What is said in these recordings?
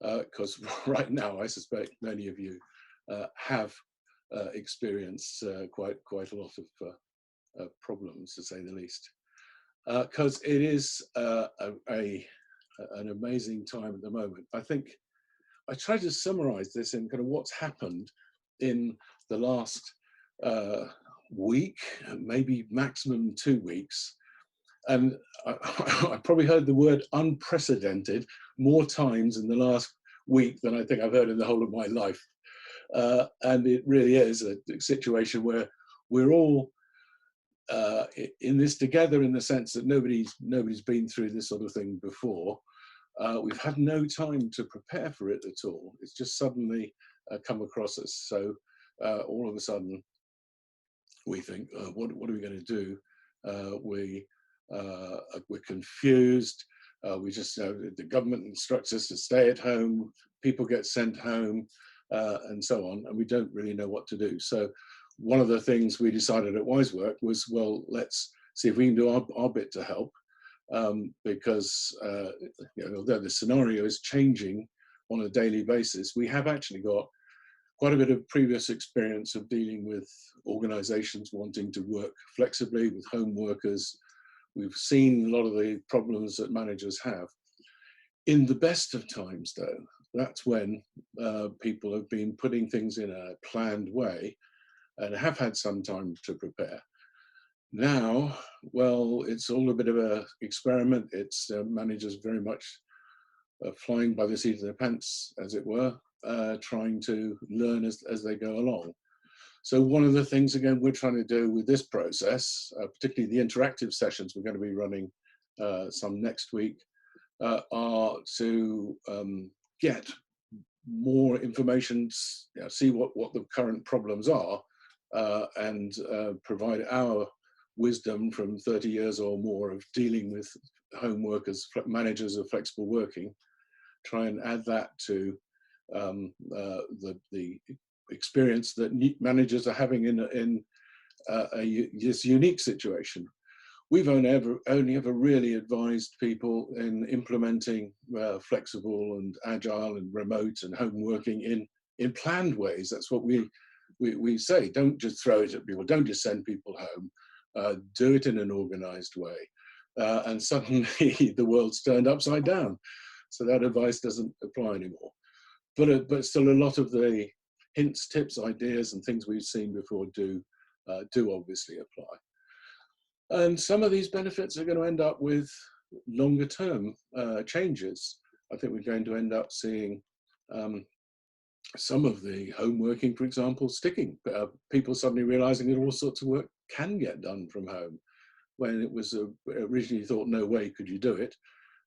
because right now I suspect many of you have experienced quite a lot of problems, to say the least. Because it is an amazing time at the moment. I think I try to summarize this in kind of what's happened in the last week, maybe maximum 2 weeks. And I probably heard the word unprecedented more times in the last week than I think I've heard in the whole of my life. And it really is a situation where we're all in this together, in the sense that nobody's been through this sort of thing before. We've had no time to prepare for it at all. It's just suddenly come across us. So all of a sudden, we think, what are we going to do? We're confused. We just the government instructs us to stay at home. People get sent home, and so on, and we don't really know what to do. So one of the things we decided at Wisework was, well, let's see if we can do our bit to help, because although the scenario is changing on a daily basis, we have actually got quite a bit of previous experience of dealing with organizations wanting to work flexibly with home workers. We've seen a lot of the problems that managers have. In the best of times, though, that's when people have been putting things in a planned way and have had some time to prepare. Now, well, it's all a bit of an experiment. It's managers very much flying by the seat of their pants, as it were, trying to learn as they go along. So one of the things, again, we're trying to do with this process, particularly the interactive sessions we're going to be running some next week, are to get more information, see what the current problems are, and provide our wisdom from 30 years or more of dealing with home workers, managers of flexible working, try and add that to the experience that managers are having in this unique situation. We've only ever really advised people in implementing flexible and agile and remote and home working in planned ways. That's what we say. Don't just throw it at people. Don't just send people home. Do it in an organized way. And suddenly the world's turned upside down. So that advice doesn't apply anymore. But still, a lot of the hints, tips, ideas, and things we've seen before do obviously apply. And some of these benefits are going to end up with longer term changes. I think we're going to end up seeing some of the home working, for example, sticking. People suddenly realizing that all sorts of work can get done from home, when it was originally thought, no way could you do it.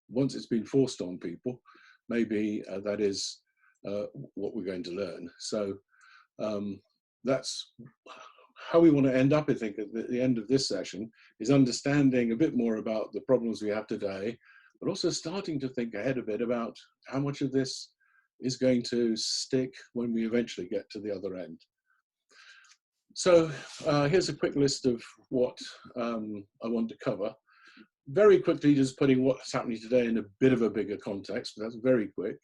Once it's been forced on people, maybe that is what we're going to learn. So that's how we want to end up, I think, at the end of this session, is understanding a bit more about the problems we have today, but also starting to think ahead a bit about how much of this is going to stick when we eventually get to the other end. So here's a quick list of what I want to cover. Very quickly, just putting what's happening today in a bit of a bigger context, but that's very quick.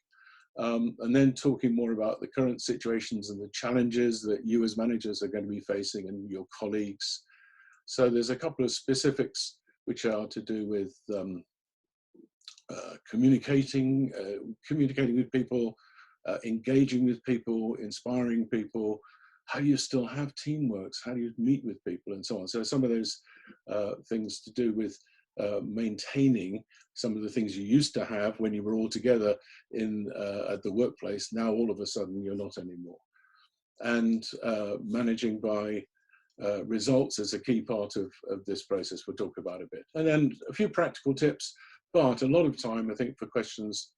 And then talking more about the current situations and the challenges that you as managers are going to be facing, and your colleagues. So there's a couple of specifics which are to do with communicating with people, engaging with people, inspiring people. How do you still have teamworks? How do you meet with people, and so on? So some of those things to do with maintaining some of the things you used to have when you were all together at the workplace. Now all of a sudden you're not anymore. And managing by results is a key part of this process. We'll talk about a bit. And then a few practical tips, but a lot of time, I think, for questions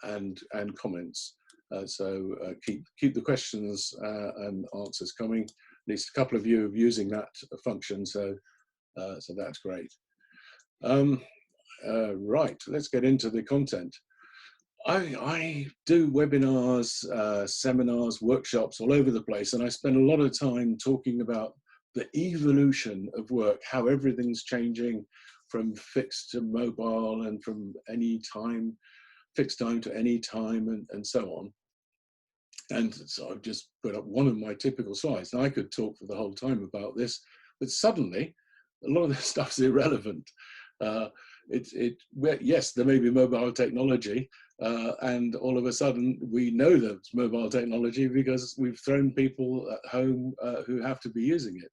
and comments. So keep the questions and answers coming. At least a couple of you are using that function, so that's great. Right, let's get into the content. I do webinars, seminars, workshops all over the place, and I spend a lot of time talking about the evolution of work, how everything's changing from fixed to mobile and from any time fixed time to any time, and so on. And so I've just put up one of my typical slides. And I could talk for the whole time about this, but suddenly a lot of this stuff's irrelevant. Yes, there may be mobile technology, and all of a sudden we know that it's mobile technology because we've thrown people at home who have to be using it.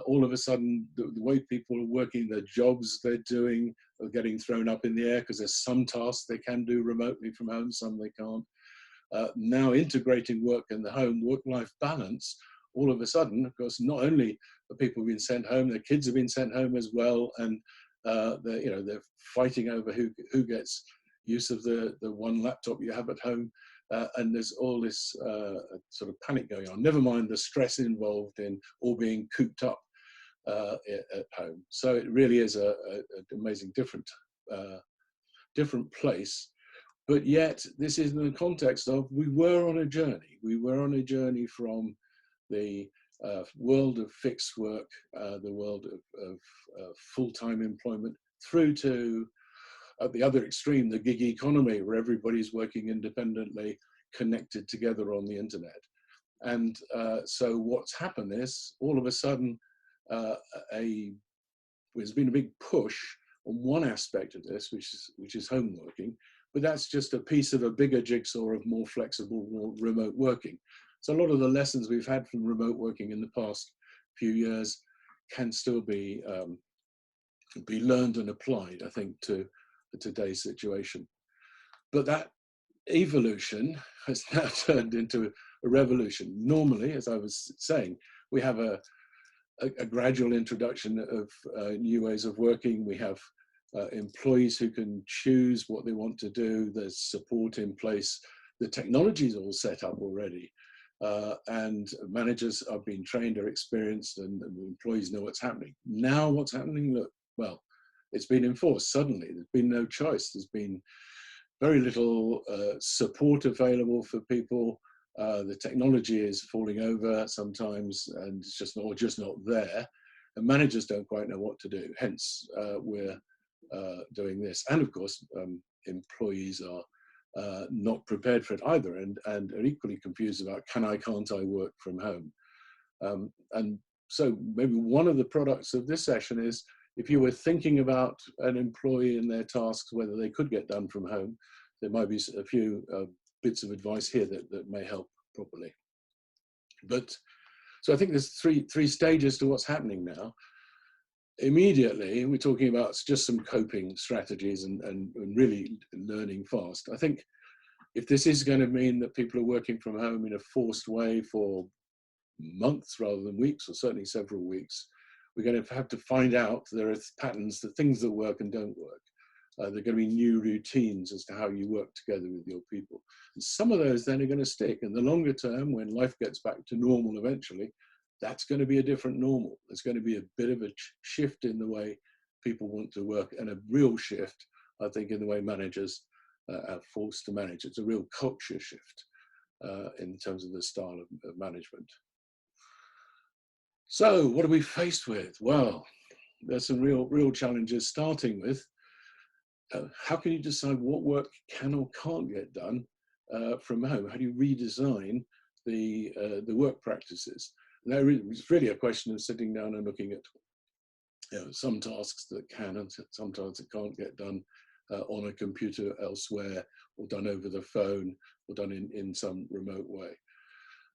All of a sudden, the way people are working, the jobs they're doing are getting thrown up in the air because there's some tasks they can do remotely from home, some they can't. Now integrating work in the home, work-life balance, all of a sudden, of course, not only are people being sent home, their kids have been sent home as well, and they're fighting over who gets use of the one laptop you have at home, and there's all this sort of panic going on. Never mind the stress involved in all being cooped up at home. So it really is an amazing different place. But yet, this is in the context of we were on a journey. We were on a journey from the world of fixed work, the world of full-time employment, through to, at the other extreme, the gig economy, where everybody's working independently, connected together on the internet. And so what's happened is, all of a sudden, there's been a big push on one aspect of this, which is home working, but that's just a piece of a bigger jigsaw of more flexible, more remote working. So a lot of the lessons we've had from remote working in the past few years can still be learned and applied, I think, to today's situation. But that evolution has now turned into a revolution. Normally, as I was saying, we have a gradual introduction of new ways of working. We have employees who can choose what they want to do. There's support in place. The technology is all set up already. And managers are being trained, are experienced, and employees know what's happening. Now what's happening? Look, well, it's been enforced suddenly. There's been no choice. There's been very little support available for people. The technology is falling over sometimes, and it's just not there. And managers don't quite know what to do. Hence, we're doing this. And of course, employees are not prepared for it either, and are equally confused about can't I work from home. And so maybe one of the products of this session is, if you were thinking about an employee and their tasks, whether they could get done from home, there might be a few bits of advice here that may help properly. But so I think there's three stages to what's happening now. Immediately, we're talking about just some coping strategies and really learning fast. I think if this is going to mean that people are working from home in a forced way for months rather than weeks, or certainly several weeks, we're going to have to find out there are patterns, the things that work and don't work. There are going to be new routines as to how you work together with your people. And some of those then are going to stick. In the longer term, when life gets back to normal eventually, that's going to be a different normal. There's going to be a bit of a shift in the way people want to work, and a real shift, I think, in the way managers are forced to manage. It's a real culture shift in terms of the style of management. So what are we faced with? Well, there's some real challenges, starting with how can you decide what work can or can't get done from home? How do you redesign the work practices? And it's really a question of sitting down and looking at some tasks that can and sometimes it can't get done on a computer elsewhere, or done over the phone, or done in some remote way.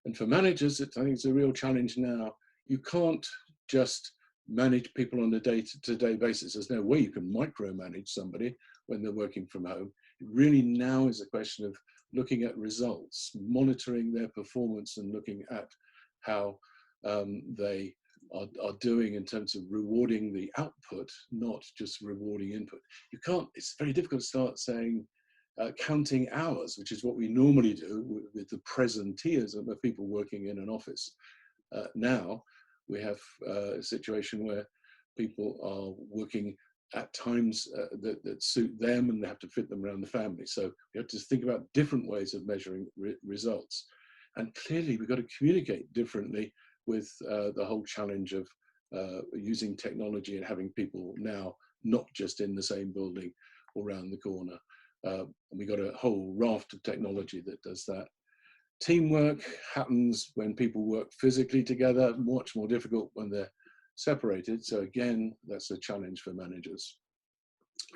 And for managers, I think it's a real challenge now. You can't just manage people on a day-to-day basis. There's no way you can micromanage somebody when they're working from home. It really now is a question of looking at results, monitoring their performance, and looking at how they are doing in terms of rewarding the output, not just rewarding input. You can't, it's very difficult to start saying, counting hours, which is what we normally do with the presenteeism of people working in an office. Now we have a situation where people are working at times that suit them, and they have to fit them around the family. So we have to think about different ways of measuring results. And clearly we've got to communicate differently with the whole challenge of using technology and having people now not just in the same building or around the corner. And we got a whole raft of technology that does that. Teamwork happens when people work physically together, much more difficult when they're separated. So again, that's a challenge for managers.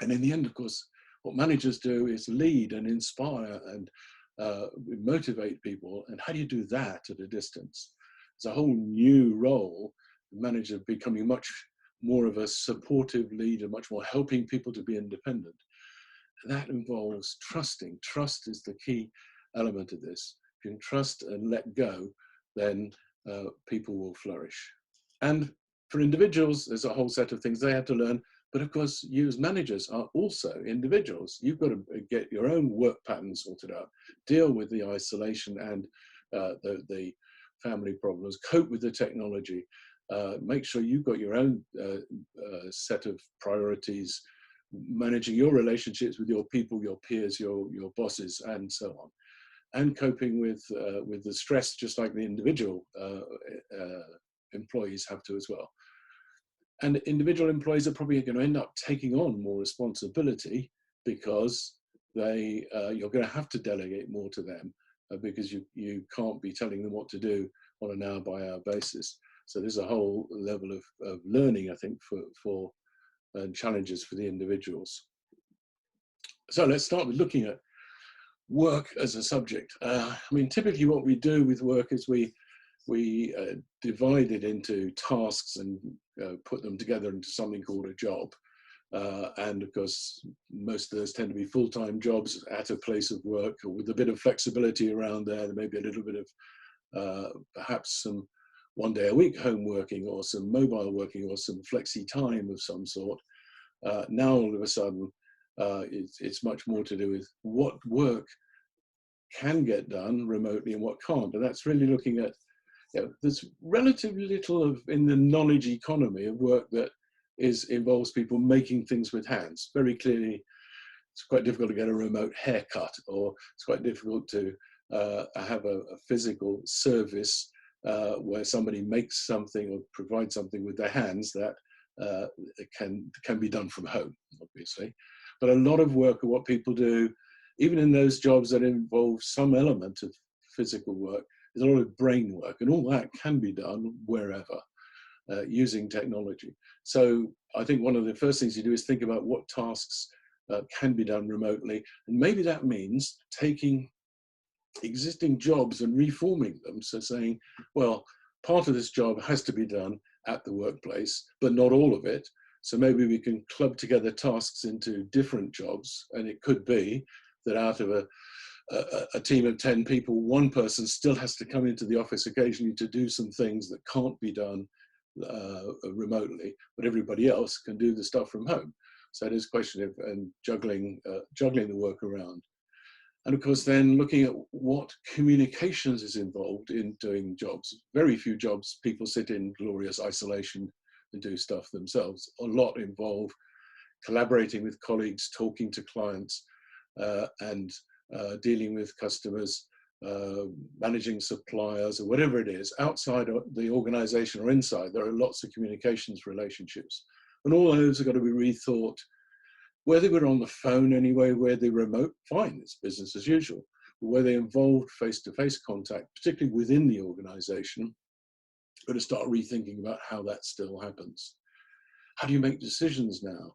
And in the end, of course, what managers do is lead and inspire and motivate people. And how do you do that at a distance? It's a whole new role. The manager becoming much more of a supportive leader, much more helping people to be independent. And that involves trusting. Trust is the key element of this. If you can trust and let go, then people will flourish. And for individuals, there's a whole set of things they have to learn. But of course, you as managers are also individuals. You've got to get your own work patterns sorted out, deal with the isolation and the family problems, cope with the technology, make sure you've got your own set of priorities, managing your relationships with your people, your peers, your bosses, and so on, and coping with the stress, just like the individual employees have to as well. And individual employees are probably going to end up taking on more responsibility because you're going to have to delegate more to them because you can't be telling them what to do on an hour-by-hour basis. So there's a whole level of learning, I think, for challenges for the individuals. So let's start with looking at work as a subject. I mean, typically what we do with work is we divide it into tasks and put them together into something called a job. And of course, most of those tend to be full-time jobs at a place of work, or with a bit of flexibility around there. There may be a little bit of perhaps some one day a week home working, or some mobile working, or some flexi time of some sort. Now all of a sudden, it's much more to do with what work can get done remotely and what can't. And that's really looking at, there's relatively little in the knowledge economy of work that involves people making things with hands. Very clearly, it's quite difficult to get a remote haircut, or it's quite difficult to have a physical service where somebody makes something or provides something with their hands that can be done from home, obviously. But a lot of work of what people do, even in those jobs that involve some element of physical work, is a lot of brain work, and all that can be done wherever using technology. So I think one of the first things you do is think about what tasks can be done remotely, and maybe that means taking existing jobs and reforming them. So saying, well, part of this job has to be done at the workplace, but not all of it. So maybe we can club together tasks into different jobs, and it could be that out of a team of 10 people, one person still has to come into the office occasionally to do some things that can't be done remotely, but everybody else can do the stuff from home. So it is a question of juggling the work around. And of course, then looking at what communications is involved in doing jobs. Very few jobs people sit in glorious isolation and do stuff themselves. A lot involve collaborating with colleagues, talking to clients, and dealing with customers, managing suppliers, or whatever it is, outside of the organization or inside. There are lots of communications relationships. And all those have got to be rethought. Whether we're on the phone anyway, where they're remote, fine, it's business as usual. But where they involved face-to-face contact, particularly within the organization, we've got to start rethinking about how that still happens. How do you make decisions now?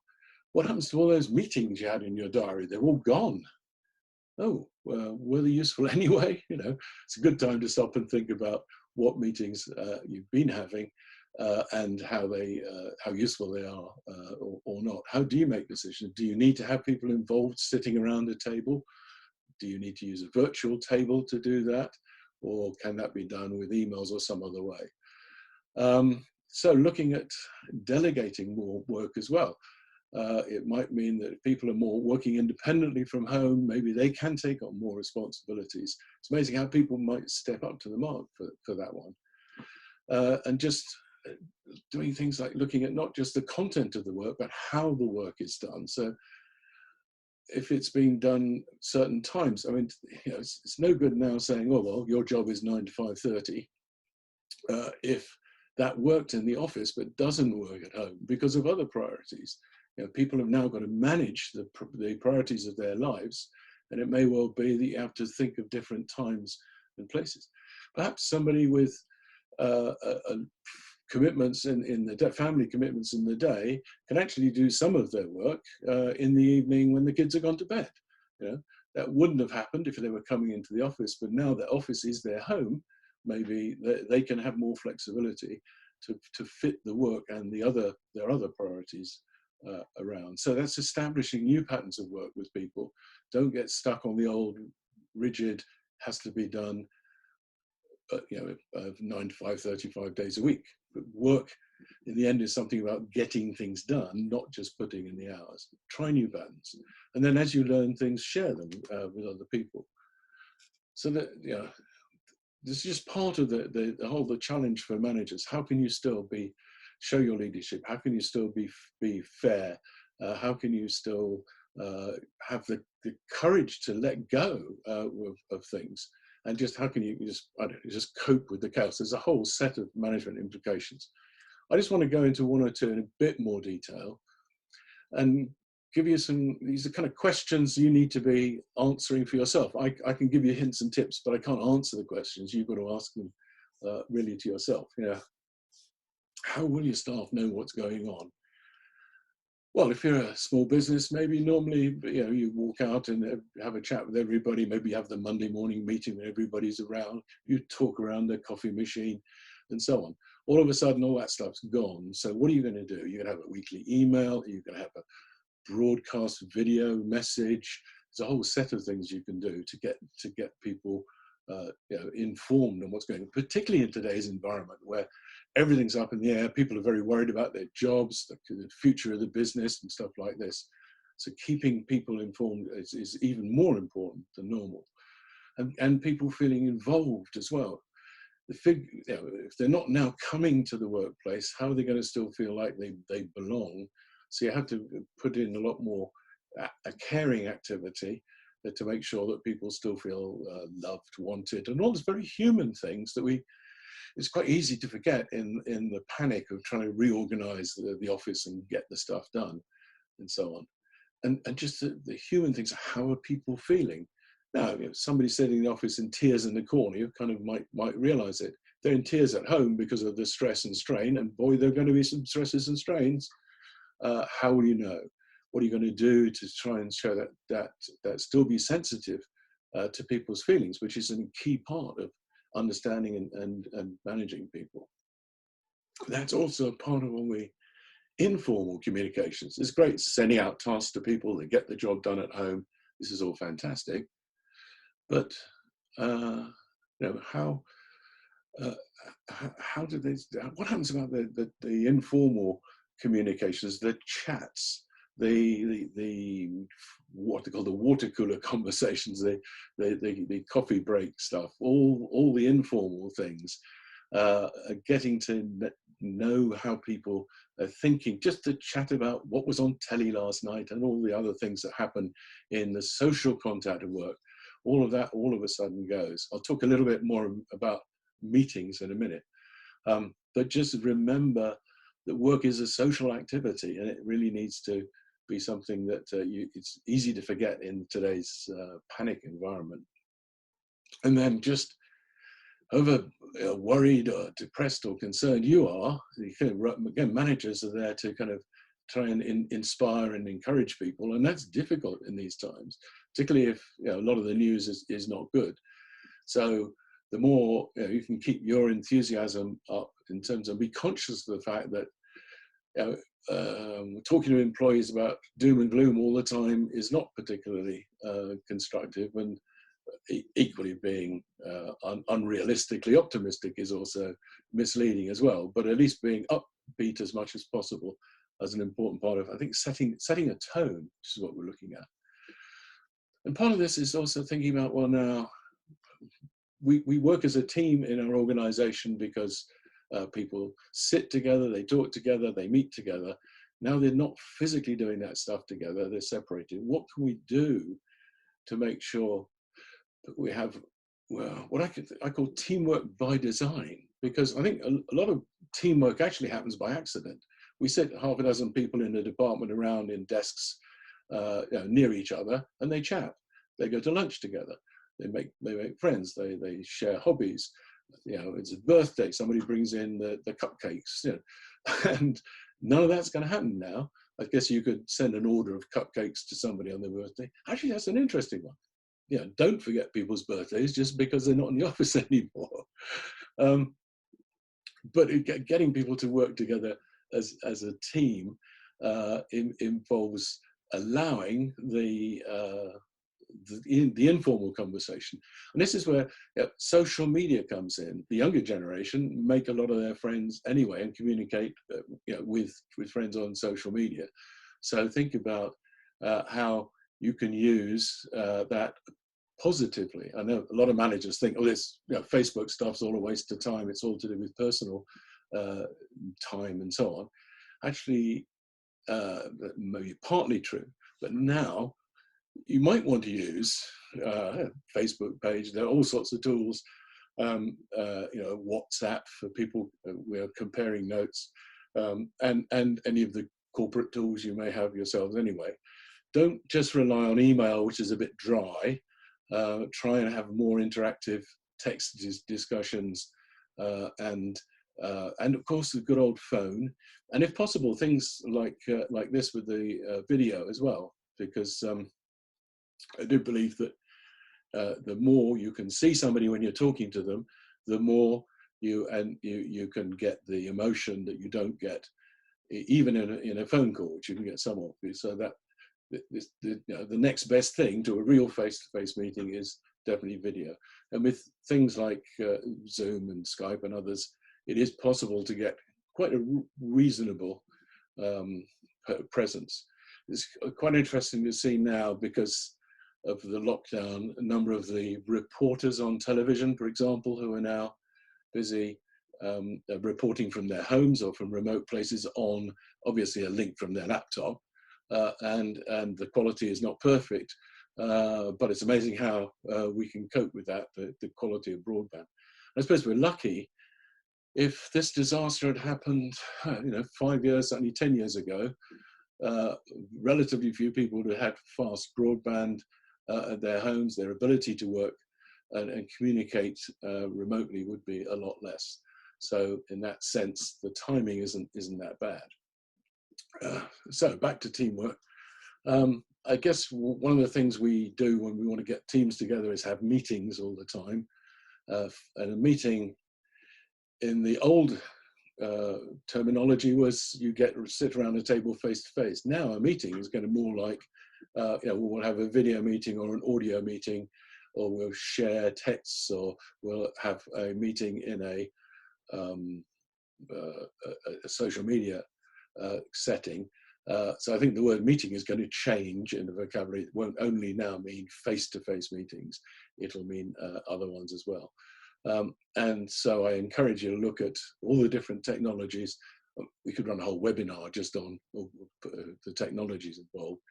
What happens to all those meetings you had in your diary? They're all gone. Oh, well, were they useful anyway? You know, it's a good time to stop and think about what meetings you've been having and how useful they are or not. How do you make decisions? Do you need to have people involved sitting around a table? Do you need to use a virtual table to do that? Or can that be done with emails or some other way? So looking at delegating more work as well. It might mean that if people are more working independently from home, maybe they can take on more responsibilities. It's amazing how people might step up to the mark for that one. And just doing things like looking at not just the content of the work, but how the work is done. So if it's being done certain times, I mean, you know, it's no good now saying, oh, well, your job is 9 to 5:30. If that worked in the office but doesn't work at home because of other priorities. people have now got to manage the priorities of their lives, and it may well be that you have to think of different times and places. Perhaps somebody with commitments in the family commitments in the day can actually do some of their work in the evening when the kids have gone to bed. That wouldn't have happened if they were coming into the office, but now the office is their home. Maybe they can have more flexibility to fit the work and their other priorities around. So that's establishing new patterns of work with people. Don't get stuck on the old rigid, has to be done 9 to 5, 35 days a week. But work in the end is something about getting things done, not just putting in the hours. Try new patterns, and then as you learn things, share them with other people. So that this is just part of the challenge for managers. How can you still show your leadership? How can you still be fair? How can you still have the courage to let go of things? And just how can you just cope with the chaos? There's a whole set of management implications. I just want to go into one or two in a bit more detail and give you these are kind of questions you need to be answering for yourself. I can give you hints and tips, but I can't answer the questions. You've got to ask them really to yourself. How will your staff know what's going on? Well, if you're a small business, maybe normally, you walk out and have a chat with everybody. Maybe you have the Monday morning meeting when everybody's around. You talk around the coffee machine and so on. All of a sudden, all that stuff's gone. So what are you going to do? You're going to have a weekly email. You're going to have a broadcast video message. There's a whole set of things you can do to get people informed on what's going on, particularly in today's environment where everything's up in the air. People are very worried about their jobs, the future of the business and stuff like this. So keeping people informed is even more important than normal. And people feeling involved as well. If they're not now coming to the workplace, how are they going to still feel like they belong? So you have to put in a lot more a caring activity to make sure that people still feel loved, wanted, and all those very human things that it's quite easy to forget in the panic of trying to reorganize the office and get the stuff done and so on. And just the human things, how are people feeling? Now, if somebody's sitting in the office in tears in the corner, you kind of might realize it. They're in tears at home because of the stress and strain, and boy, there are going to be some stresses and strains. How will you know? What are you going to do to try and show that still be sensitive to people's feelings, which is a key part of understanding and managing people. That's also part of all the informal communications. It's great sending out tasks to people that get the job done at home. This is all fantastic, but how do they? What happens about the informal communications, the chats, the what they call the water cooler conversations, the coffee break stuff, all the informal things, getting to know how people are thinking, just to chat about what was on telly last night and all the other things that happen in the social contact of work. All of that all of a sudden goes. I'll talk a little bit more about meetings in a minute, but just remember that work is a social activity, and it really needs to be something that it's easy to forget in today's panic environment. And then just however worried or depressed or concerned you are, again, managers are there to kind of try and inspire and encourage people, and that's difficult in these times, particularly if a lot of the news is not good. So the more you can keep your enthusiasm up in terms of be conscious of the fact that talking to employees about doom and gloom all the time is not particularly constructive, and equally being unrealistically optimistic is also misleading as well. But at least being upbeat as much as possible as an important part of, I think, setting a tone, which is what we're looking at. And part of this is also thinking about, well, now we work as a team in our organization because people sit together, they talk together, they meet together. Now they're not physically doing that stuff together, they're separated. What can we do to make sure that we have, well, what I call teamwork by design? Because I think a lot of teamwork actually happens by accident. we sit half a dozen people in a department around in desks near each other, and they chat. They go to lunch together. They make friends. They share hobbies. It's a birthday. Somebody brings in the cupcakes, and none of that's going to happen now. I guess you could send an order of cupcakes to somebody on their birthday. Actually, that's an interesting one. Don't forget people's birthdays just because they're not in the office anymore. But getting people to work together as a team involves allowing the informal conversation. And this is where social media comes in. The younger generation make a lot of their friends anyway and communicate with friends on social media. So think about how you can use that positively. I know a lot of managers think, oh, this Facebook stuff's all a waste of time. It's all to do with personal time and so on. Actually, maybe partly true, but now you might want to use Facebook page. There are all sorts of tools, WhatsApp for people we are comparing notes, and any of the corporate tools you may have yourselves anyway. Don't just rely on email, which is a bit dry. Try and have more interactive text discussions, and of course the good old phone, and if possible things like this with the video as well, because I do believe that the more you can see somebody when you're talking to them, the more you can get the emotion that you don't get even in a phone call, which you can get some of. So that the next best thing to a real face-to-face meeting is definitely video. And with things like Zoom and Skype and others, it is possible to get quite a reasonable presence. It's quite interesting to see now, because of the lockdown, a number of the reporters on television, for example, who are now busy reporting from their homes or from remote places on obviously a link from their laptop, and the quality is not perfect, but it's amazing how we can cope with that, the quality of broadband. I suppose we're lucky. If this disaster had happened 5 years, certainly 10 years ago, relatively few people would have had fast broadband at their homes. Their ability to work and communicate remotely would be a lot less. So in that sense, the timing isn't that bad. So back to teamwork. I guess one of the things we do when we want to get teams together is have meetings all the time. And a meeting in the old terminology was you sit around a table face to face. Now a meeting is going to more like, we'll have a video meeting or an audio meeting, or we'll share texts, or we'll have a meeting in a social media setting. So I think the word meeting is going to change in the vocabulary. It won't only now mean face-to-face meetings, it'll mean other ones as well. And so I encourage you to look at all the different technologies. We could run a whole webinar just on the technologies involved.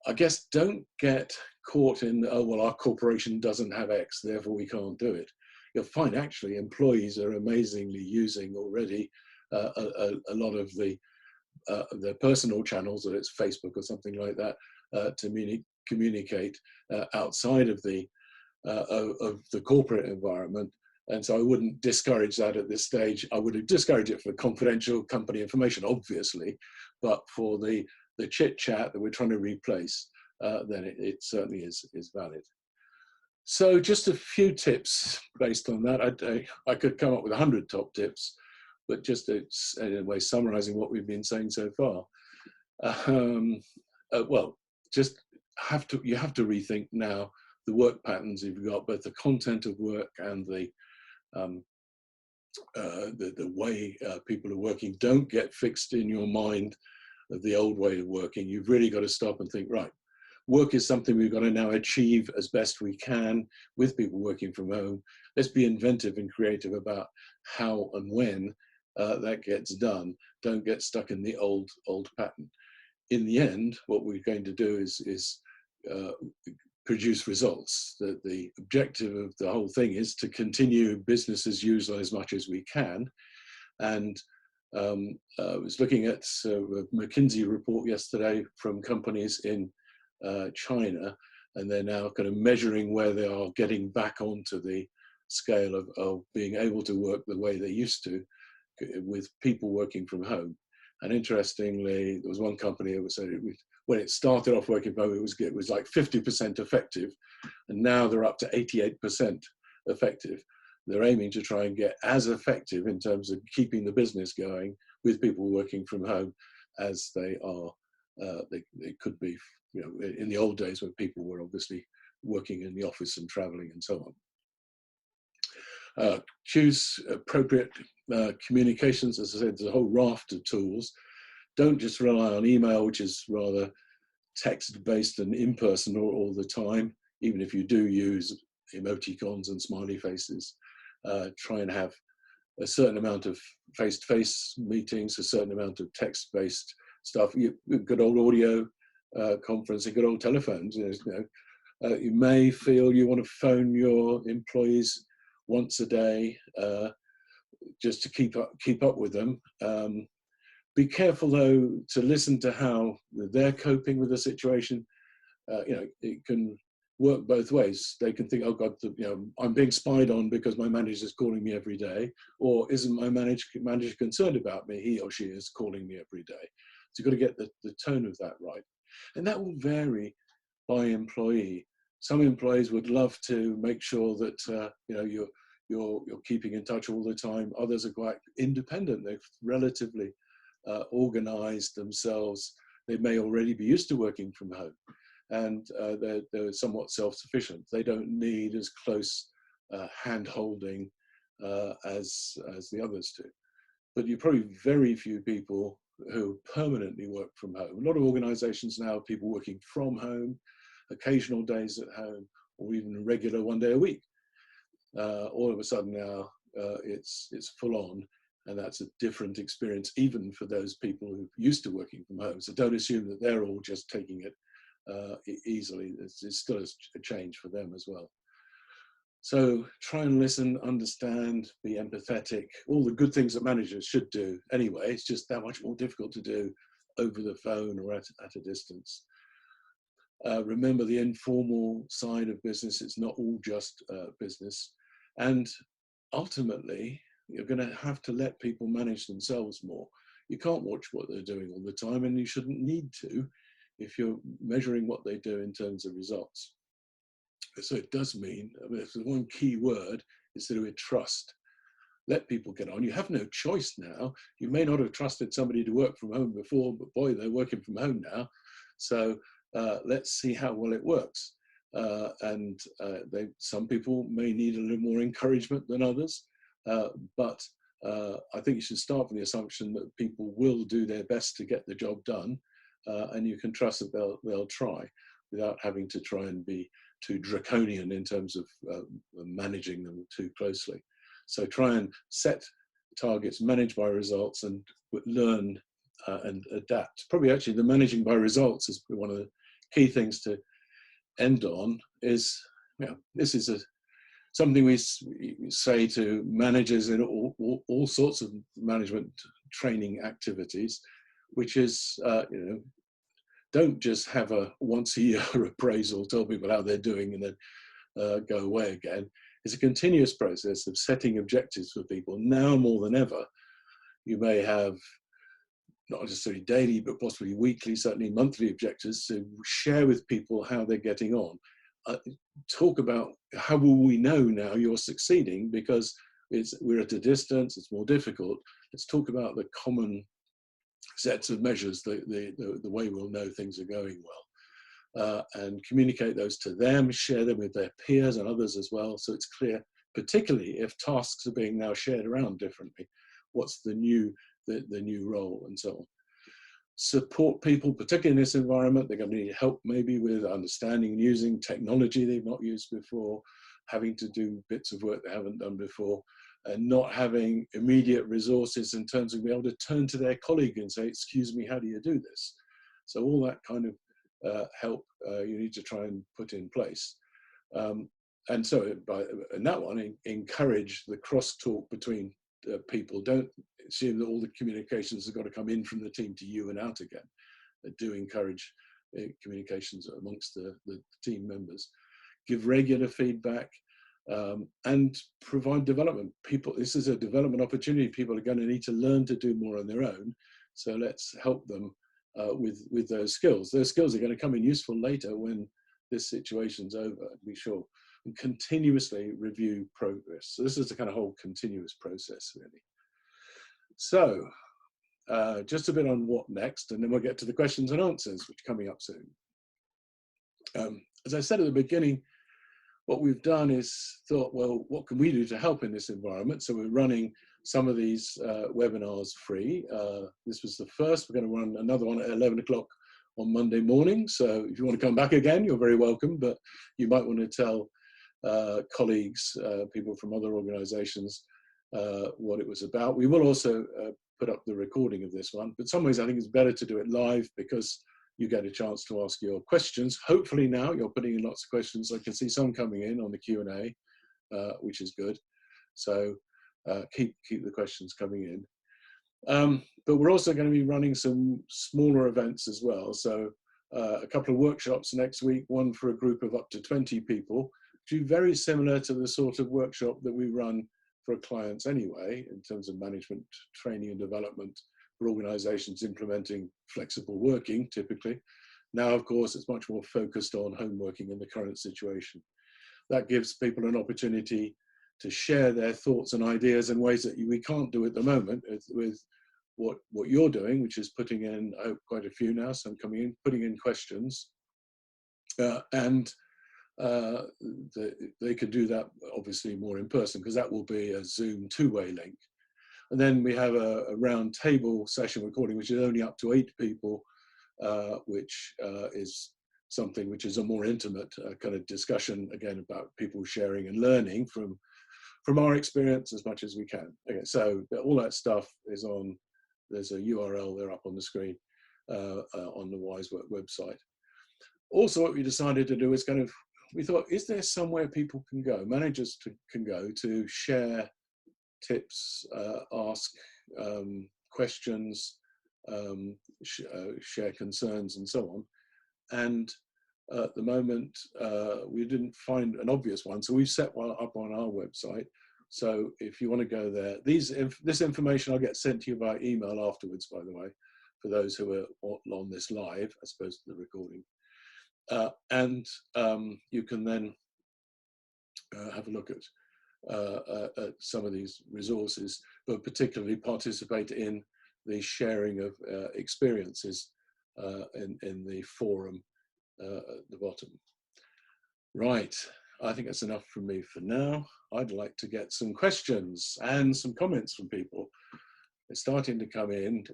I guess don't get caught in, oh, well, our corporation doesn't have X, therefore we can't do it. You'll find actually employees are amazingly using already a lot of their personal channels, whether it's Facebook or something like that, to communicate outside of the corporate environment. And so I wouldn't discourage that at this stage. I would discourage it for confidential company information, obviously, but for the chit chat that we're trying to replace, then it certainly is valid. So just a few tips based on that. I could come up with 100 top tips, but just in a way summarizing what we've been saying so far. Well, you have to rethink now the work patterns you've got, both the content of work and the way people are working. Don't get fixed in your mind of the old way of working. You've really got to stop and think, right, work is something we've got to now achieve as best we can with people working from home. Let's be inventive and creative about how and when that gets done. Don't get stuck in the old pattern. In the end, what we're going to do is produce results. The objective of the whole thing is to continue business as usual as much as we can, and I was looking at a McKinsey report yesterday from companies in China, and they're now kind of measuring where they are getting back onto the scale of being able to work the way they used to, with people working from home. And interestingly, there was one company that said when it started off working from home, it was like 50% effective, and now they're up to 88% effective. They're aiming to try and get as effective in terms of keeping the business going with people working from home as they are. They could be, you know, in the old days when people were obviously working in the office and traveling and so on. Choose appropriate communications. As I said, there's a whole raft of tools. Don't just rely on email, which is rather text-based and impersonal all the time, even if you do use emoticons and smiley faces. Try and have a certain amount of face-to-face meetings, a certain amount of text-based stuff. Good old audio conferencing, good old telephones. You know, you may feel you want to phone your employees once a day just to keep up with them. Be careful though to listen to how they're coping with the situation. You know, it can work both ways. They can think, oh God, you know, I'm being spied on because my manager is calling me every day, or isn't my manager concerned about me? He or she is calling me every day. So you've got to get the tone of that right, and that will vary by employee. Some employees would love to make sure that you know, you're keeping in touch all the time. Others are quite independent. They've relatively organized themselves. They may already be used to working from home, and they're somewhat self-sufficient. They don't need as close hand-holding as the others do. But you're probably very few people who permanently work from home. A lot of organizations now have people working from home, occasional days at home, or even a regular one day a week. All of a sudden now it's full on, and that's a different experience even for those people who are used to working from home. So don't assume that they're all just taking it easily. It's still a change for them as well. So try and listen, understand, be empathetic, all the good things that managers should do anyway. It's just that much more difficult to do over the phone or at a distance. Remember the informal side of business. It's not all just business. And ultimately, you're going to have to let people manage themselves more. You can't watch what they're doing all the time, and you shouldn't need to if you're measuring what they do in terms of results. So it does mean, I mean, if the one key word is to do with trust. Let people get on. You have no choice now. You may not have trusted somebody to work from home before, but boy, they're working from home now. So let's see how well it works. Some people may need a little more encouragement than others, but I think you should start from the assumption that people will do their best to get the job done, and you can trust that they'll try without having to try and be too draconian in terms of managing them too closely. So try and set targets, manage by results, and learn and adapt. Probably actually the managing by results is one of the key things to end on. Is, you know, this is something we say to managers in all sorts of management training activities, which is, you know, don't just have a once a year appraisal, tell people how they're doing and then go away again. It's a continuous process of setting objectives for people. Now more than ever, you may have not necessarily daily, but possibly weekly, certainly monthly objectives to share with people how they're getting on. Talk about how will we know now you're succeeding, because we're at a distance, it's more difficult. Let's talk about the common sets of measures, the way we'll know things are going well, and communicate those to them, share them with their peers and others as well, so it's clear, particularly if tasks are being now shared around differently, what's the new role and so on. Support people, particularly in this environment. They're going to need help maybe with understanding and using technology they've not used before, having to do bits of work they haven't done before, and not having immediate resources in terms of being able to turn to their colleague and say, excuse me, how do you do this? So all that kind of help you need to try and put in place. And so in that one, encourage the crosstalk between people. Don't assume that all the communications have got to come in from the team to you and out again. Do encourage communications amongst the team members. Give regular feedback, and provide development. People, this is a development opportunity. People are going to need to learn to do more on their own. So let's help them with those skills. Those skills are going to come in useful later when this situation's over, be sure. And continuously review progress. So this is the kind of whole continuous process, really. So just a bit on what next, and then we'll get to the questions and answers, which are coming up soon. As I said at the beginning, what we've done is thought, well, what can we do to help in this environment? So we're running some of these webinars free. This was the first. We're going to run another one at 11 o'clock on Monday morning. So if you want to come back again, you're very welcome, but you might want to tell colleagues, people from other organizations, what it was about. We will also put up the recording of this one, but in some ways I think it's better to do it live because you get a chance to ask your questions. Hopefully now you're putting in lots of questions. I can see some coming in on the Q&A, which is good. So keep the questions coming in. But we're also going to be running some smaller events as well. So a couple of workshops next week, one for a group of up to 20 people, which is very similar to the sort of workshop that we run for clients anyway, in terms of management, training and development for organizations implementing flexible working, typically. Now, of course, it's much more focused on home working in the current situation. That gives people an opportunity to share their thoughts and ideas in ways that we can't do at the moment with what you're doing, which is putting in, I hope quite a few now, some coming in, putting in questions. They could do that obviously more in person because that will be a Zoom two-way link. And then we have a round table session recording, which is only up to 8 people, which is something which is a more intimate kind of discussion, again, about people sharing and learning from our experience as much as we can. Okay, so all that stuff is on, there's a URL there up on the screen on the Wisework website. Also, what we decided to do is we thought, is there somewhere people can go, managers can go to share tips, ask questions, share concerns and so on. And at the moment, we didn't find an obvious one, so we've set one up on our website. So if you want to go there, this information I'll get sent to you by email afterwards, by the way, for those who are on this live, as opposed to the recording. You can then have a look at some of these resources, but particularly participate in the sharing of experiences in the forum at the bottom. Right, I think that's enough from me for now. I'd like to get some questions and some comments from people. They're starting to come in,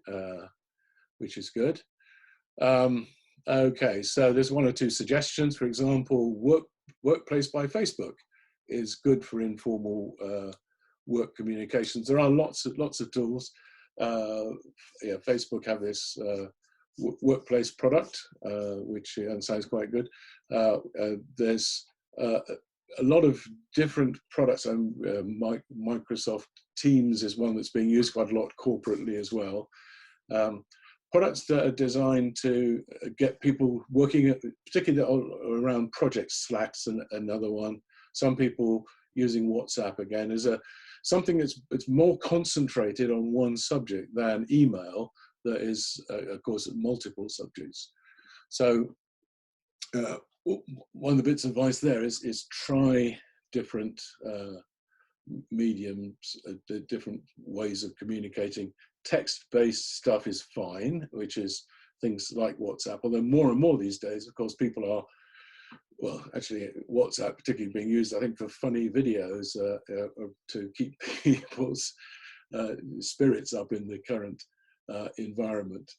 which is good. Okay, so there's 1 or 2 suggestions. For example, Workplace by Facebook is good for informal work communications. There are lots of tools. Yeah, Facebook have this workplace product, which sounds quite good. There's a lot of different products, and Microsoft Teams is one that's being used quite a lot corporately as well. Products that are designed to get people working, particularly around projects. Slack's another one. Some people using WhatsApp again is something that's more concentrated on one subject than email that is, of course, multiple subjects. So one of the bits of advice there is try different mediums, different ways of communicating. Text-based stuff is fine, which is things like WhatsApp, although more and more these days, of course, people are, well, actually WhatsApp particularly being used, I think, for funny videos to keep people's spirits up in the current environment.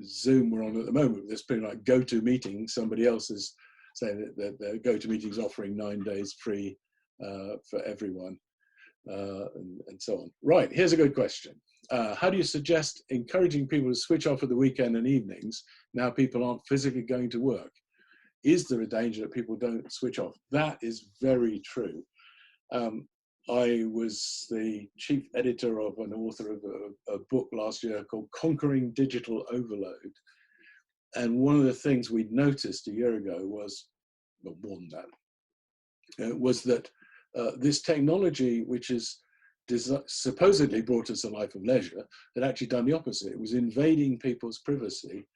Zoom we're on at the moment, there's been like GoToMeeting, somebody else is saying that their GoToMeeting is offering 9 days free for everyone. And so on. Right, here's a good question. How do you suggest encouraging people to switch off at the weekend and evenings now people aren't physically going to work? Is there a danger that people don't switch off? That is very true. I was the chief editor of an author of a book last year called Conquering Digital Overload. And one of the things we'd noticed a year ago was, well, more than that, was that this technology, which is supposedly brought us a life of leisure, had actually done the opposite. It was invading people's privacy.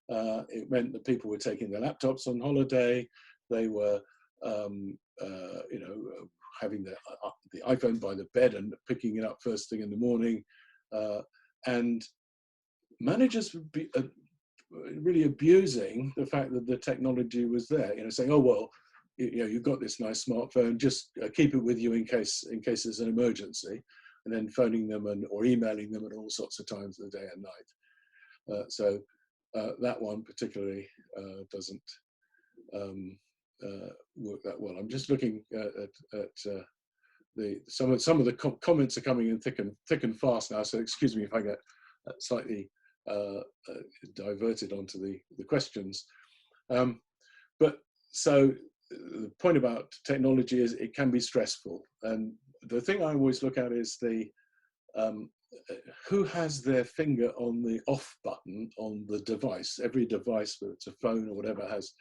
It meant that people were taking their laptops on holiday. They were, you know, having the iPhone by the bed and picking it up first thing in the morning. And managers would be really abusing the fact that the technology was there, you know, saying, oh, well, you know, you've got this nice smartphone, just keep it with you in case there's an emergency, and then phoning them or emailing them at all sorts of times of the day and night. So that one particularly doesn't work that well. I'm just looking at some of the comments are coming in thick and fast now. So excuse me if I get slightly diverted onto the questions. But so the point about technology is it can be stressful, and the thing I always look at is who has their finger on the off button on the device. Every device, whether it's a phone or whatever, has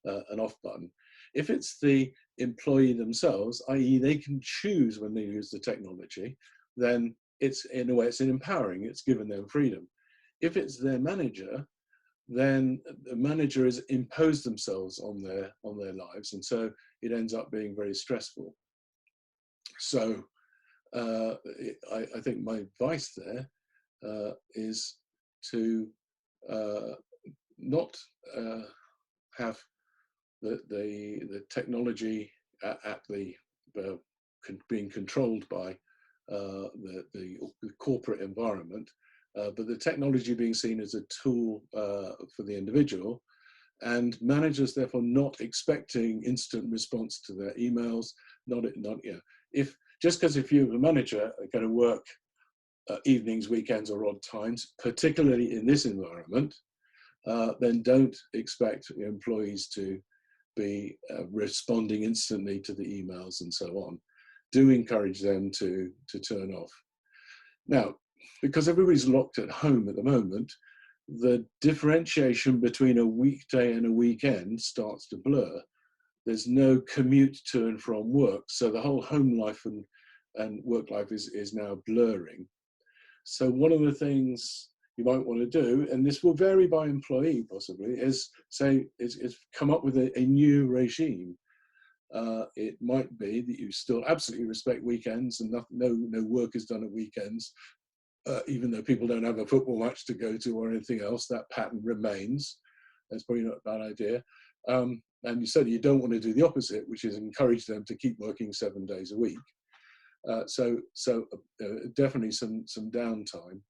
an off button. If it's the employee themselves, i.e. they can choose when they use the technology, then it's, in a way, it's empowering, it's given them freedom. If it's their manager, then the manager has imposed themselves on their lives, and so it ends up being very stressful. So I think my advice there is to not have the technology being controlled by the corporate environment, but the technology being seen as a tool for the individual, and managers therefore not expecting instant response to their emails. Not you know, if you're a manager are going to work evenings, weekends, or odd times, particularly in this environment, then don't expect employees to be responding instantly to the emails and so on. Do encourage them to turn off. Now, because everybody's locked at home at the moment, the differentiation between a weekday and a weekend starts to blur. There's no commute to and from work, so the whole home life and work life is now blurring. So one of the things you might want to do, and this will vary by employee possibly, is come up with a new regime. It might be that you still absolutely respect weekends and no work is done at weekends, even though people don't have a football match to go to or anything else. That pattern remains. That's probably not a bad idea. And you said you don't want to do the opposite, which is encourage them to keep working 7 days a week. So definitely some downtime.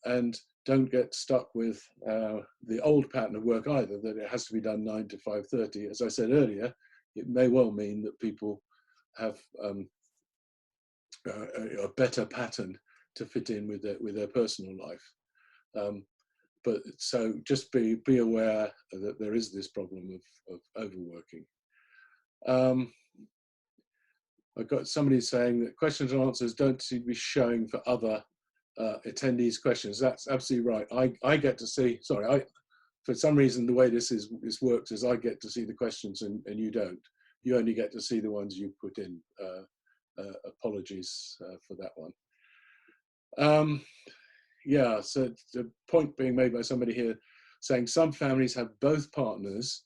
And don't get stuck with the old pattern of work either, that it has to be done 9 to 5:30. As I said earlier, it may well mean that people have a better pattern to fit in with their personal life. But so just be aware that there is this problem of overworking. I've got somebody saying that questions and answers don't seem to be showing for other attendees' questions. That's absolutely right. I get to see, for some reason the way this works is I get to see the questions and you don't. You only get to see the ones you put in. Apologies for that one. Yeah, so the point being made by somebody here saying some families have both partners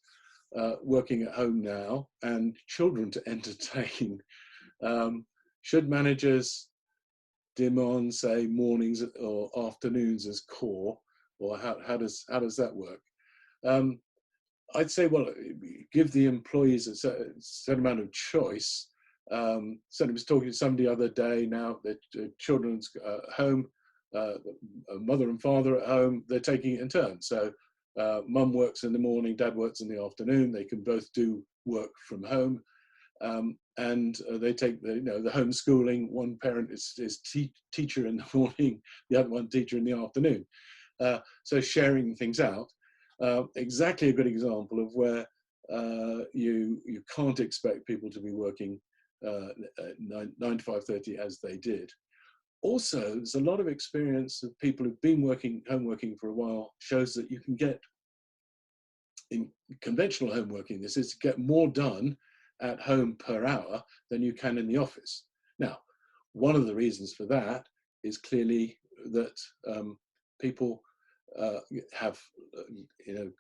working at home now and children to entertain. Should managers demand, say, mornings or afternoons as core, or how does that work? I'd say, well, give the employees a certain amount of choice. Certainly, I was talking to somebody the other day. Now that children's home, mother and father at home, they're taking it in turns. So mum works in the morning, dad works in the afternoon. They can both do work from home. And they take the homeschooling. One parent is teacher in the morning, the other one teacher in the afternoon. So sharing things out. Exactly a good example of where you can't expect people to be working 9 to 5:30 as they did. Also, there's a lot of experience of people who've been home working for a while, shows that you can get, in conventional home working, this is to get more done at home per hour than you can in the office. Now, one of the reasons for that is clearly that people have,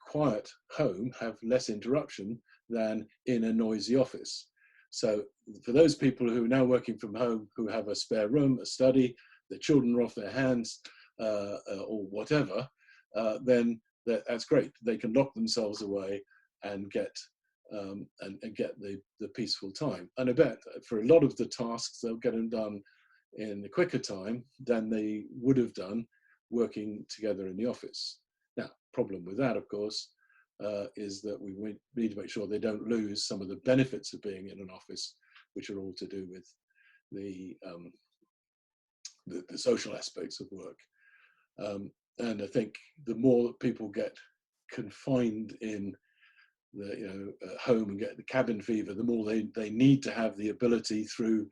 quiet home, have less interruption than in a noisy office. So for those people who are now working from home, who have a spare room, a study, the children are off their hands, or whatever, then that's great. They can lock themselves away and get the peaceful time. And I bet for a lot of the tasks, they'll get them done in a quicker time than they would have done working together in the office. Now, problem with that, of course, is that we need to make sure they don't lose some of the benefits of being in an office, which are all to do with the social aspects of work. And I think the more that people get confined in the home and get the cabin fever, the more they need to have the ability through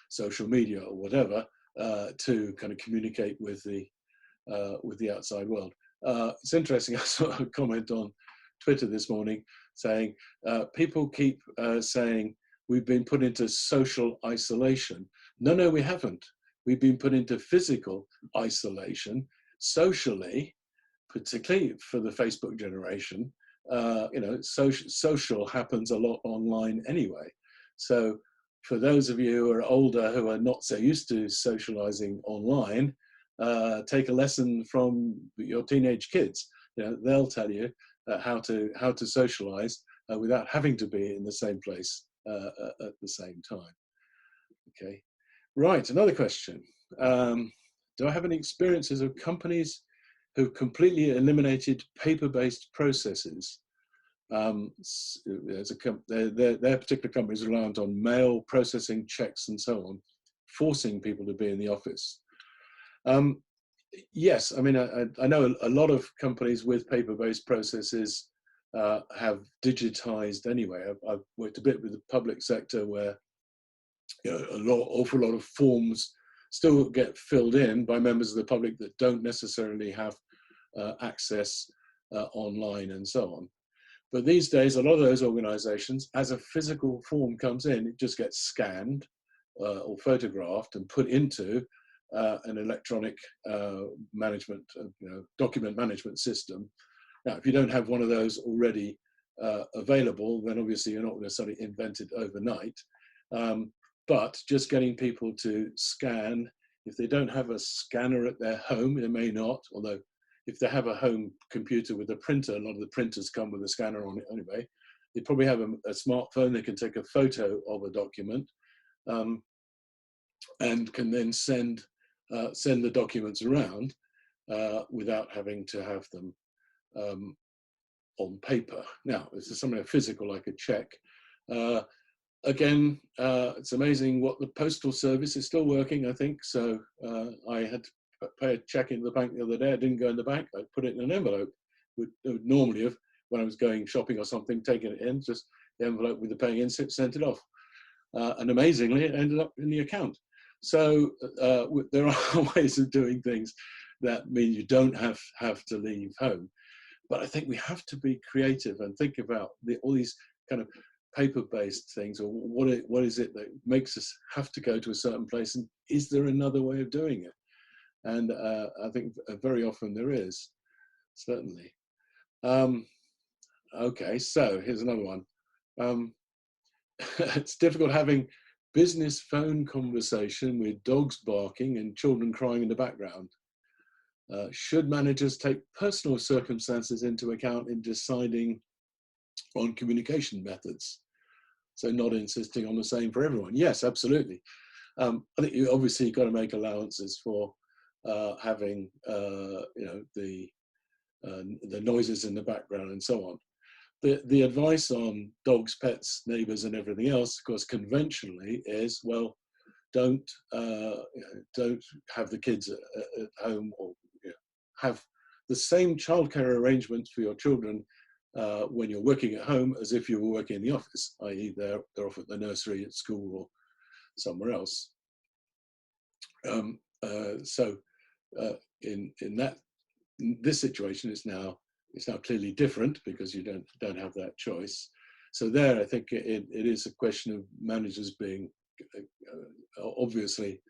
social media or whatever to kind of communicate with the outside world. It's interesting. I saw a comment on Twitter this morning saying people keep saying we've been put into social isolation. No, we haven't. We've been put into physical isolation. Socially, particularly for the Facebook generation, social happens a lot online anyway. So for those of you who are older, who are not so used to socializing online, take a lesson from your teenage kids. They'll tell you how to socialize without having to be in the same place at the same time. Okay, right. Another question. Do I have any experiences of companies who've completely eliminated paper-based processes? Their particular company is reliant on mail, processing, checks, and so on, forcing people to be in the office. Yes, I mean, I know a lot of companies with paper-based processes have digitized anyway. I've worked a bit with the public sector where awful lot of forms still get filled in by members of the public that don't necessarily have access online and so on. But these days, a lot of those organizations, as a physical form comes in, it just gets scanned or photographed and put into an electronic management, document management system. Now, if you don't have one of those already available, then obviously you're not necessarily invented overnight. But just getting people to scan, if they don't have a scanner at their home, they may not, although if they have a home computer with a printer, a lot of the printers come with a scanner on it anyway. They probably have a smartphone, they can take a photo of a document and can then send the documents around without having to have them on paper. Now, this is something physical like a check. Again, it's amazing what the postal service is still working, I think. So I had to pay a check into the bank the other day. I didn't go in the bank. I put it in an envelope. Would normally have, when I was going shopping or something, taken it in, just the envelope with the paying in slip, sent it off. And amazingly, it ended up in the account. So there are ways of doing things that mean you don't have to leave home. But I think we have to be creative and think about all these kind of paper-based things, or what is it that makes us have to go to a certain place, and is there another way of doing it? And I think very often there is, certainly. Okay, so here's another one. It's difficult having business phone conversation with dogs barking and children crying in the background. Should managers take personal circumstances into account in deciding on communication methods? So not insisting on the same for everyone. Yes, absolutely. I think you obviously got to make allowances for having the noises in the background and so on. The advice on dogs, pets, neighbors, and everything else, of course, conventionally is, well, don't have the kids at home, or have the same childcare arrangements for your children when you're working at home as if you were working in the office, i.e. they're off at the nursery, at school, somewhere else. So in this situation, it's now clearly different because you don't have that choice. So there, I think it is a question of managers being obviously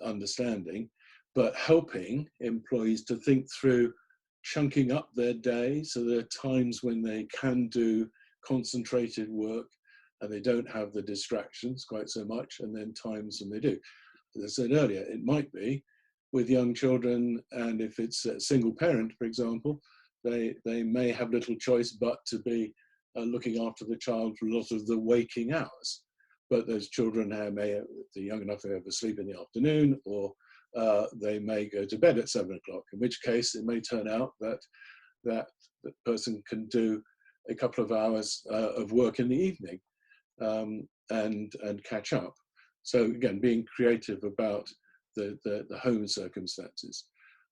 understanding, but helping employees to think through chunking up their day, so there are times when they can do concentrated work and they don't have the distractions quite so much, and then times when they do. As I said earlier, it might be with young children, and if it's a single parent, for example, they may have little choice but to be looking after the child for a lot of the waking hours. But those children may, if they're young enough, they have a sleep in the afternoon, or they may go to bed at 7 o'clock, in which case it may turn out that that person can do a couple of hours of work in the evening and catch up. So again, being creative about the home circumstances.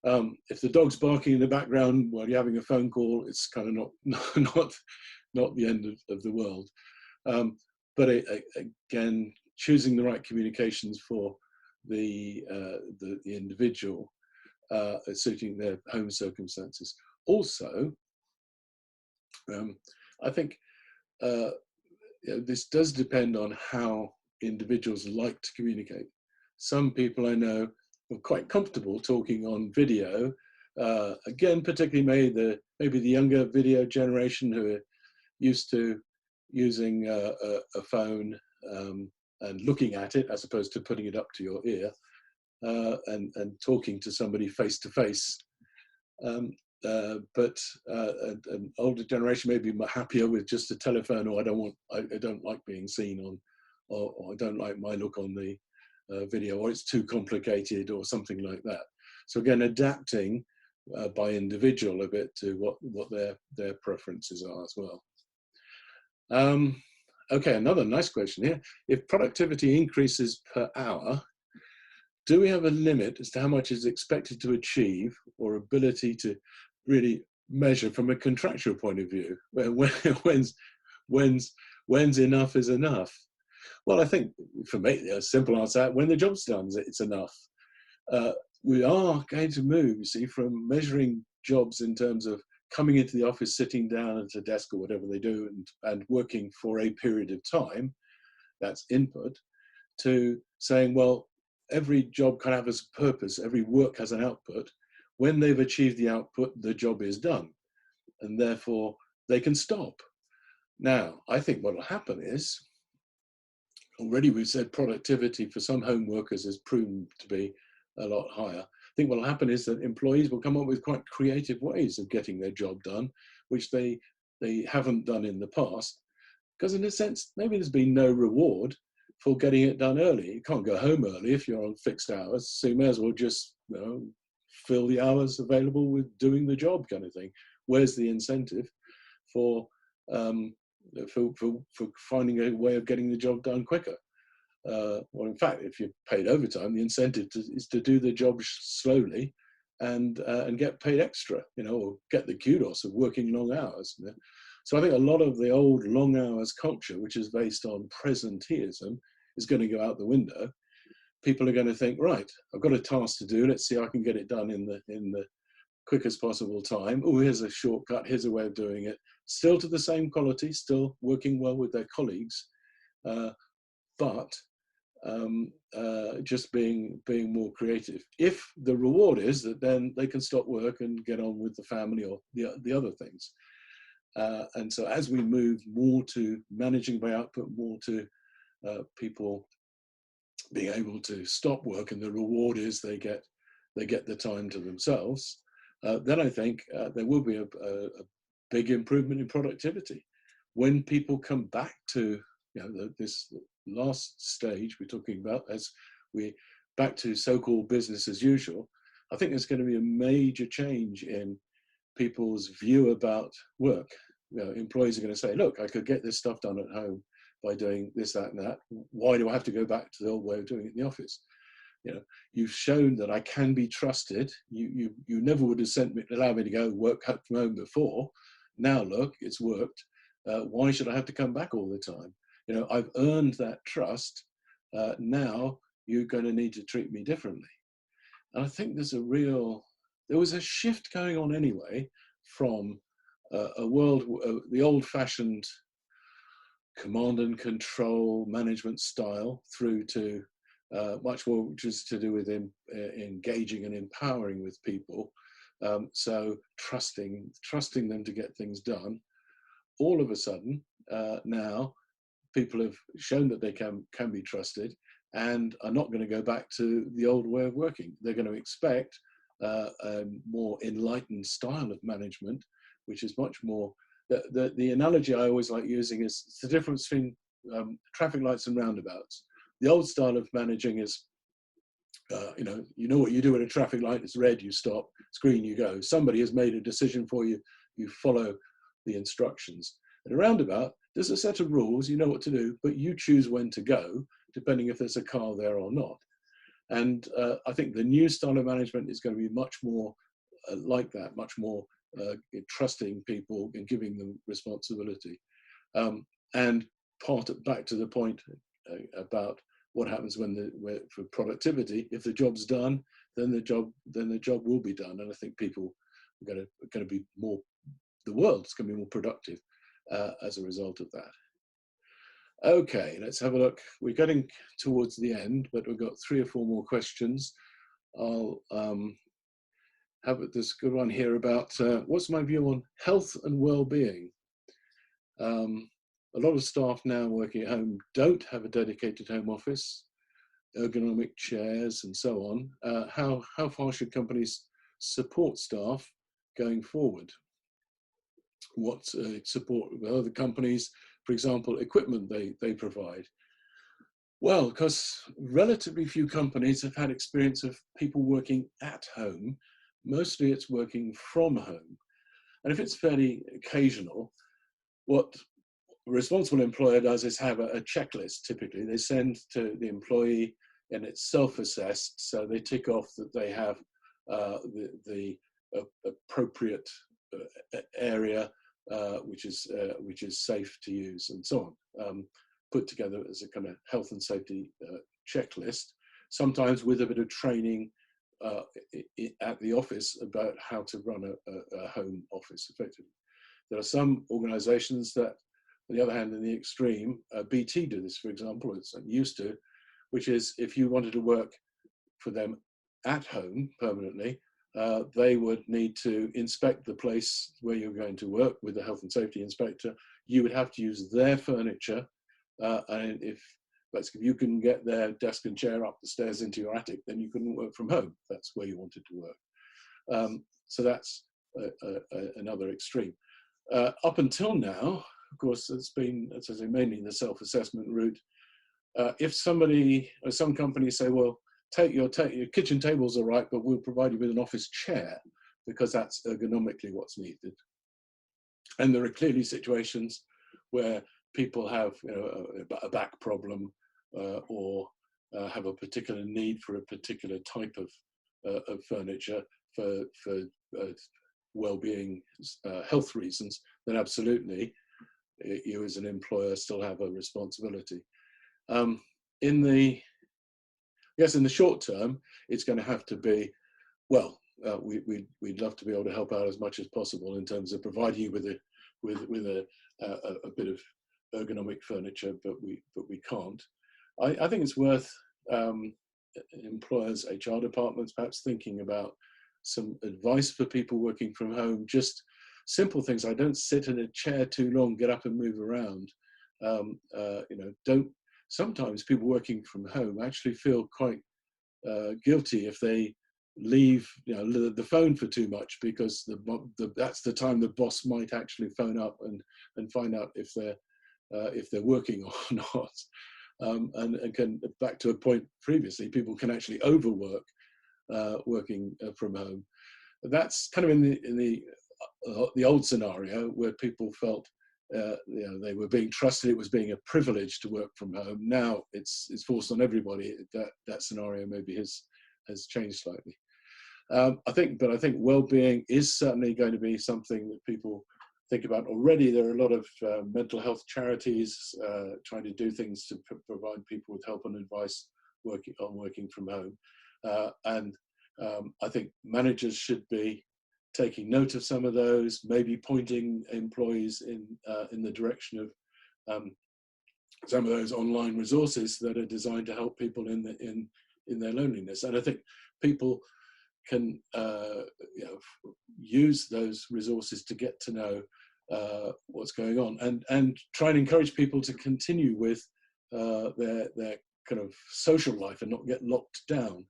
If the dog's barking in the background while you're having a phone call, it's kind of not the end of the world. But again, choosing the right communications for the individual, suiting their home circumstances. Also, I think this does depend on how individuals like to communicate. Some people I know are quite comfortable talking on video. Again, particularly maybe the younger video generation who are used to using a phone and looking at it as opposed to putting it up to your ear and talking to somebody face to face. But an older generation may be happier with just a telephone, or I don't like being seen on, or I don't like my look on the video, or it's too complicated, or something like that. So again, adapting by individual a bit to what their preferences are as well. Okay, another nice question here. If productivity increases per hour, do we have a limit as to how much is expected to achieve, or ability to really measure from a contractual point of view? When's enough is enough? Well, I think for me, a simple answer: when the job's done, it's enough. We are going to move, you see, from measuring jobs in terms of coming into the office, sitting down at a desk or whatever they do, and working for a period of time, that's input, to saying, well, every job kind of has a purpose, every work has an output. When they've achieved the output, the job is done, and therefore they can stop. Now, I think what will happen is, already we've said productivity for some home workers has proven to be a lot higher. I think what will happen is that employees will come up with quite creative ways of getting their job done, which they haven't done in the past. Because in a sense, maybe there's been no reward for getting it done early. You can't go home early if you're on fixed hours, so you may as well just fill the hours available with doing the job, kind of thing. Where's the incentive for finding a way of getting the job done quicker? Well, in fact, if you're paid overtime, the incentive is to do the job slowly and get paid extra, or get the kudos of working long hours. So I think a lot of the old long hours culture, which is based on presenteeism, is going to go out the window. People are going to think, right, I've got a task to do. Let's see how I can get it done in the quickest possible time. Oh, here's a shortcut. Here's a way of doing it. Still to the same quality, still working well with their colleagues, but just being more creative. If the reward is that then they can stop work and get on with the family or the other things. And so as we move more to managing by output, more to people being able to stop work, and the reward is they get the time to themselves, then I think there will be a big improvement in productivity. When people come back to this last stage we're talking about, as we back to so-called business as usual, I think there's going to be a major change in people's view about work. Employees are going to say, look, I could get this stuff done at home by doing this, that, and that. Why do I have to go back to the old way of doing it in the office? You've shown that I can be trusted. You never would have allowed me to go work from home before. Now look, it's worked. Why should I have to come back all the time? I've earned that trust. now you're going to need to treat me differently. And I think there was a shift going on anyway from a world, the old-fashioned command and control management style through to much more which is to do with engaging and empowering with people. So trusting them to get things done. All of a sudden, now people have shown that they can be trusted and are not going to go back to the old way of working. They're going to expect a more enlightened style of management, which is much more, the analogy I always like using is it's the difference between traffic lights and roundabouts. The old style of managing is, you know what you do at a traffic light, it's red, you stop, it's green, you go. Somebody has made a decision for you, you follow the instructions. At a roundabout, there's a set of rules, you know what to do, but you choose when to go, depending if there's a car there or not. And I think the new style of management is going to be much more like that, much more trusting people and giving them responsibility. And back to the point about what happens for productivity. If the job's done, then the job will be done. And I think people are going to be more, the world's going to be more productive as a result of that. Okay, let's have a look. We're getting towards the end, but we've got 3 or 4 more questions. I'll have this good one here about what's my view on health and well-being. A lot of staff now working at home don't have a dedicated home office, ergonomic chairs and so on. How far should companies support staff going forward? What support will other companies, for example, equipment they provide? Well, because relatively few companies have had experience of people working at home. Mostly it's working from home. And if it's fairly occasional, what a responsible employer does is have a checklist. Typically they send to the employee and it's self-assessed. So they tick off that they have the appropriate area which is safe to use and so on, put together as a kind of health and safety checklist, sometimes with a bit of training at the office about how to run a home office effectively. There are some organizations that, on the other hand, in the extreme, BT do this, for example, it's used to, which is if you wanted to work for them at home permanently, they would need to inspect the place where you're going to work with the health and safety inspector. You would have to use their furniture, and if you couldn't get their desk and chair up the stairs into your attic, then you couldn't work from home. That's where you wanted to work. So that's another extreme. Up until now, of course, it's been, as I say, mainly the self-assessment route. If somebody or some companies say, well, take your kitchen table's all right, but we'll provide you with an office chair because that's ergonomically what's needed. And there are clearly situations where people have, you know, a back problem or have a particular need for a particular type of furniture for well-being, health reasons, then absolutely you as an employer still have a responsibility. In the short term, it's going to have to be, well, we'd love to be able to help out as much as possible in terms of providing you with a bit of ergonomic furniture, but we can't. I think it's worth employers, HR departments, perhaps thinking about some advice for people working from home. Just simple things. I don't sit in a chair too long. Get up and move around. Sometimes people working from home actually feel quite guilty if they leave the phone for too much, because that's the time the boss might actually phone up and find out if they're working or not. And again, back to a point previously, people can actually overwork working from home. That's kind of in the old scenario where people felt they were being trusted. It was being a privilege to work from home. Now it's forced on everybody. That scenario maybe has changed slightly. I think well-being is certainly going to be something that people think about already there are a lot of mental health charities trying to do things to provide people with help and advice working from home. And I think managers should be taking note of some of those, maybe pointing employees in the direction of some of those online resources that are designed to help people in their loneliness. And I think people can use those resources to get to know what's going on, and try and encourage people to continue with their kind of social life and not get locked down.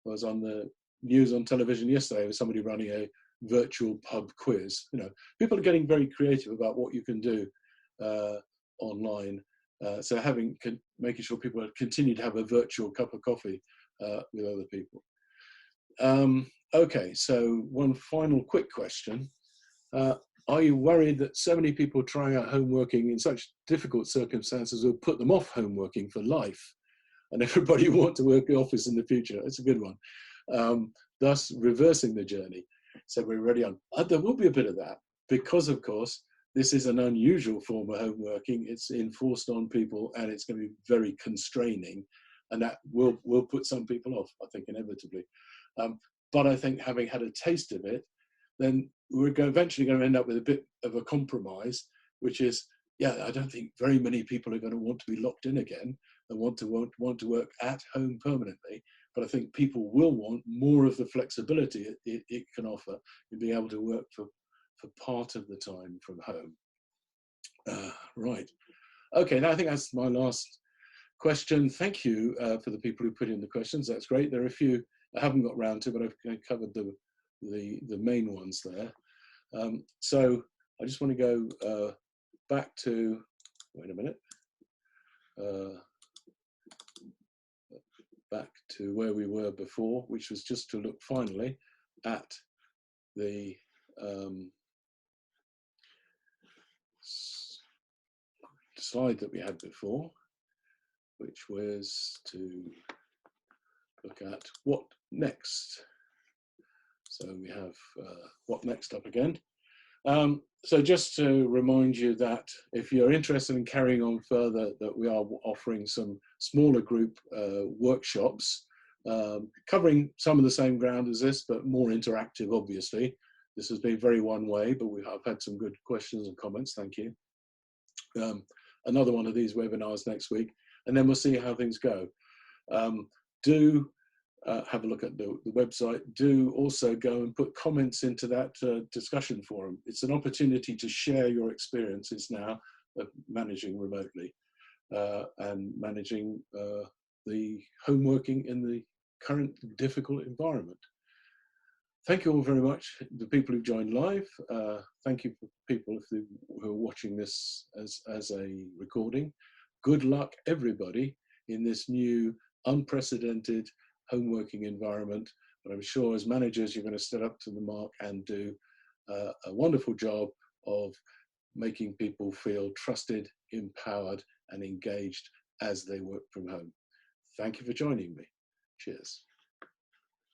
I was on the news on television yesterday with somebody running a virtual pub quiz. People are getting very creative about what you can do online. So making sure people continue to have a virtual cup of coffee with other people. Okay, so one final quick question. Are you worried that so many people trying out home working in such difficult circumstances will put them off home working for life? And everybody will want to work in the office in the future. It's a good one. Thus reversing the journey. So we're already on. There will be a bit of that because, of course, this is an unusual form of home working. It's enforced on people and it's going to be very constraining. And that will put some people off, I think, inevitably. But I think having had a taste of it, then we're eventually going to end up with a bit of a compromise, which is, I don't think very many people are going to want to be locked in again and want to work at home permanently. But I think people will want more of the flexibility it can offer in being able to work for part of the time from home. Right. Okay, now I think that's my last question. Thank you for the people who put in the questions. That's great. There are a few I haven't got round to, but I've covered the main ones there. So I just want to go back to, wait a minute, back to where we were before, which was just to look finally at the slide that we had before, which was to look at what next. So we have what next up again. So just to remind you that if you're interested in carrying on further, that we are offering some smaller group workshops covering some of the same ground as this, but more interactive, obviously. This has been very one way, but I've had some good questions and comments. Thank you. Another one of these webinars next week, and then we'll see how things go. Do have a look at the website. Do also go and put comments into that discussion forum. It's an opportunity to share your experiences now of managing remotely and managing the home working in the current difficult environment. Thank you all very much, the people who've joined live. Thank you for people who are watching this as a recording. Good luck, everybody, in this new unprecedented home working environment. But I'm sure as managers, you're going to step up to the mark and do a wonderful job of making people feel trusted, empowered, and engaged as they work from home. Thank you for joining me. Cheers.